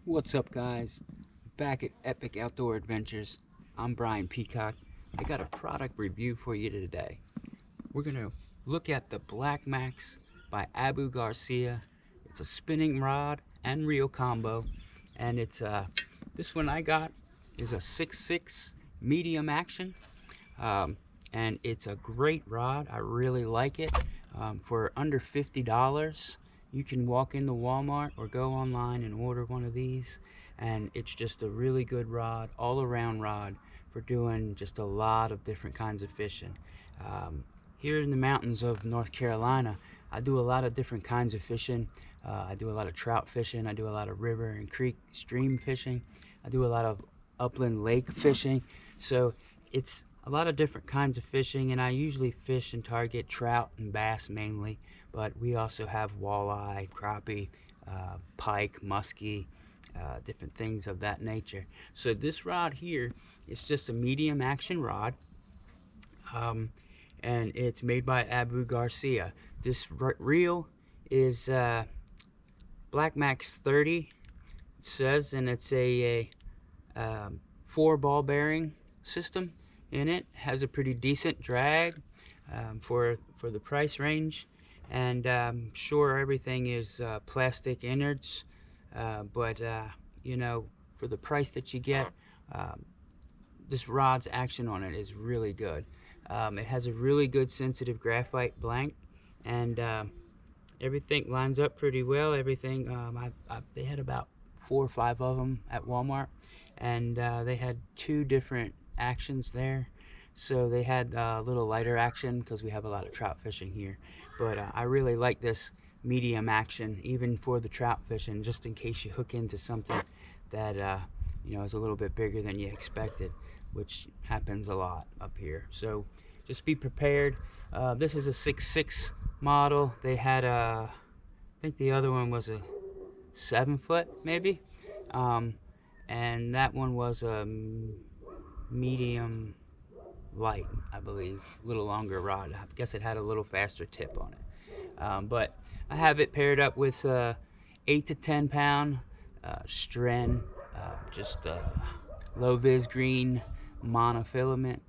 What's up, guys? Back at Epic Outdoor Adventures. I'm Brian Peacock. I got a product review for you today. We're going to look at the Black Max by Abu Garcia. It's a spinning rod and reel combo, and this one I got is a 6.6 medium action, um, and it's a great rod. I really like it. For under $50, you can walk into Walmart or go online and order one of these, and it's just a really good rod, all around rod for doing just a lot of different kinds of fishing. Here in the mountains of North Carolina, I do a lot of different kinds of fishing. I do a lot of trout fishing. I do a lot of river and creek stream fishing. I do a lot of upland lake fishing. So it's a lot of different kinds of fishing, and I usually fish and target trout and bass mainly, but we also have walleye, crappie, pike, muskie, different things of that nature. So this rod here is just a medium action rod, and it's made by Abu Garcia. This reel is Black Max 30, it says, and it's a 4 ball bearing system in it. Has a pretty decent drag for the price range, and I'm sure everything is plastic innards, but you know, for the price that you get, um, this rod's action on it is really good. It has a really good sensitive graphite blank, and everything lines up pretty well. Everything, they had about 4 or 5 of them at Walmart, and they had 2 different actions there. So they had a little lighter action because we have a lot of trout fishing here, but I really like this medium action even for the trout fishing, just in case you hook into something that you know, is a little bit bigger than you expected, which happens a lot up here. So just be prepared. This is a 6.6 model. They had I think the other one was a 7 foot maybe, and that one was a medium light, I believe, a little longer rod. I guess it had a little faster tip on it, but I have it paired up with 8 to 10 pound Stren, just low vis green monofilament.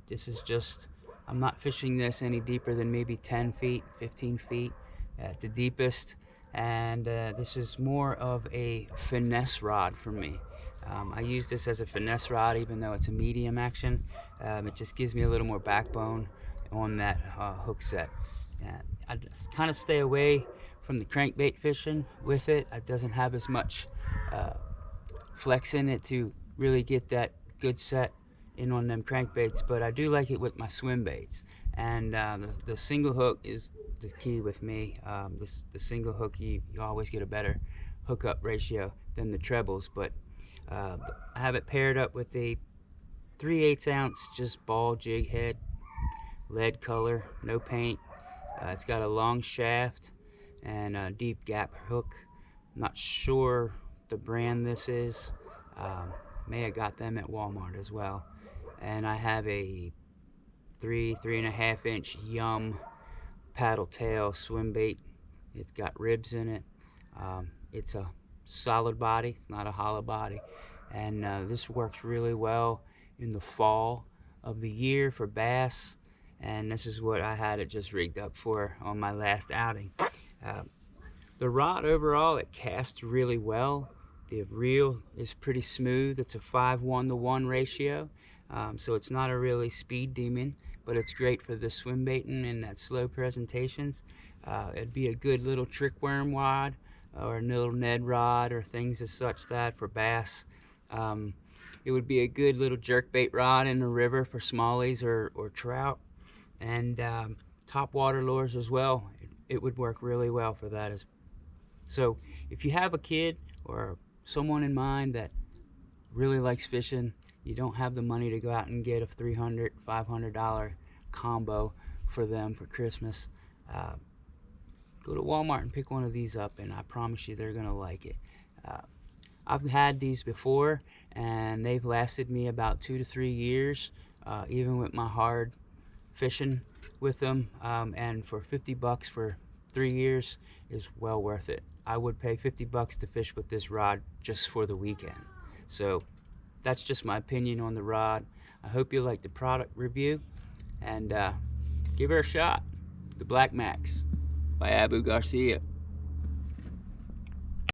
This is just, I'm not fishing this any deeper than maybe 10 feet, 15 feet at the deepest, and this is more of a finesse rod for me. I use this as a finesse rod even though it's a medium action. It just gives me a little more backbone on that hook set. And I just kind of stay away from the crankbait fishing with it. It doesn't have as much flex in it to really get that good set in on them crankbaits, but I do like it with my swim baits. And the single hook is the key with me. The single hook, you always get a better hookup ratio than the trebles, but I have it paired up with a 3/8 ounce just ball jig head, lead color, no paint. It's got a long shaft and a deep gap hook. I'm not sure the brand this is. May have got them at Walmart as well. And I have a 3.5 inch Yum paddle tail swim bait. It's got ribs in it. It's a solid body, it's not a hollow body, and this works really well in the fall of the year for bass, and this is what I had it just rigged up for on my last outing. The rod overall, it casts really well. The reel is pretty smooth. It's a 5:1 ratio, so it's not a really speed demon, but it's great for the swim baiting and that slow presentations. It'd be a good little trick worm rod or a little Ned rod or things as such that for bass. It would be a good little jerkbait rod in the river for smallies or trout, and top water lures as well. It would work really well for that. So if you have a kid or someone in mind that really likes fishing, you don't have the money to go out and get a $300, $500 combo for them for Christmas, go to Walmart and pick one of these up, and I promise you they're gonna like it. I've had these before, and they've lasted me about 2 to 3 years, even with my hard fishing with them, and for $50 for 3 years is well worth it. I would pay 50 bucks to fish with this rod just for the weekend. So that's just my opinion on the rod. I hope you like the product review, and give her a shot. The Black Max by Abu Garcia.